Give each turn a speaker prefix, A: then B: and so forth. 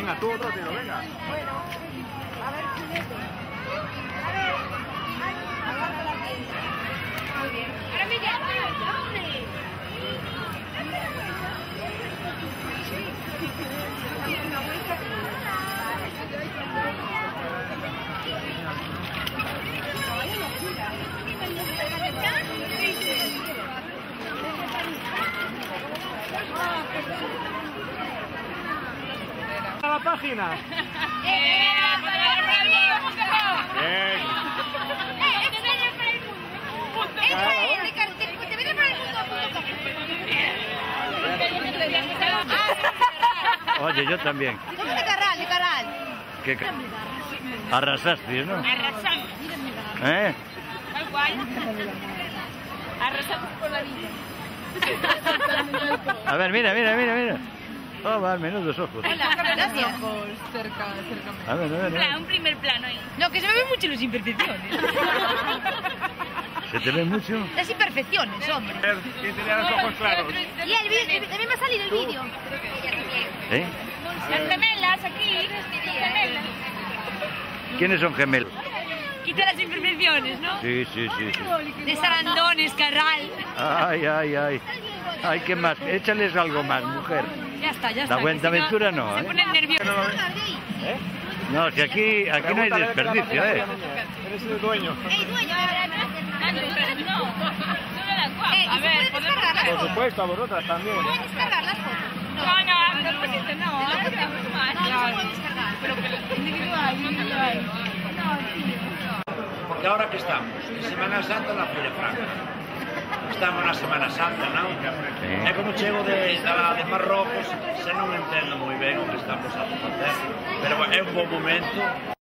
A: Venga, tú otro tiro, venga.
B: Bueno, a ver, filete. A ver, agarra la piedra. Muy bien. Ahora me llama, hombre.
A: A la página. Bien.
C: Oye, yo también.
B: ¿Cómo de Carral, de Carral?
C: ¿Qué arrasaste, no?
D: Arrasamos.
C: ¿Eh?
D: Tal cual. Arrasamos por la vida.
C: A ver, mira, mira, mira, mira. Oh, va, menudos ojos.
D: Hola, gracias.
C: A ver.
D: Un primer plano ahí.
B: No, que se me ven mucho las imperfecciones.
C: ¿Se te ve mucho?
B: Las imperfecciones, hombre.
A: ¿Quién tenía los ojos claros?
B: Y el vídeo, también me ha salido el vídeo.
C: ¿Eh?
D: Las gemelas aquí. Gemelas.
C: ¿Quiénes son gemelos?
D: Quita las imperfecciones, ¿no?
C: Sí, sí, sí, sí.
D: De Sarandones, Carral.
C: Ay, ay, ay. Ay, ¿qué más? Échales algo más, mujer.
D: Ya está, ya está.
C: La Buenaventura no,
D: Se
C: ¿eh?
D: ponen nerviosos.
C: No, si aquí no hay desperdicio, ¿eh?
A: Eres el dueño.
B: ¡Ey, dueño!
D: No. A ver,
B: descargar las
A: Por
B: fotos.
A: supuesto, a vosotras también.
B: ¿Pueden descargar las fotos?
D: No, propósito no.
B: No, no se pueden descargar.
D: Pero que individual.
E: Porque ahora que estamos, en Semana Santa na Feira Franca. Estamos na Semana Santa, non? É como chego de Marrocos, se non entendo moi ben o que estamos a facer, pero é un bom momento.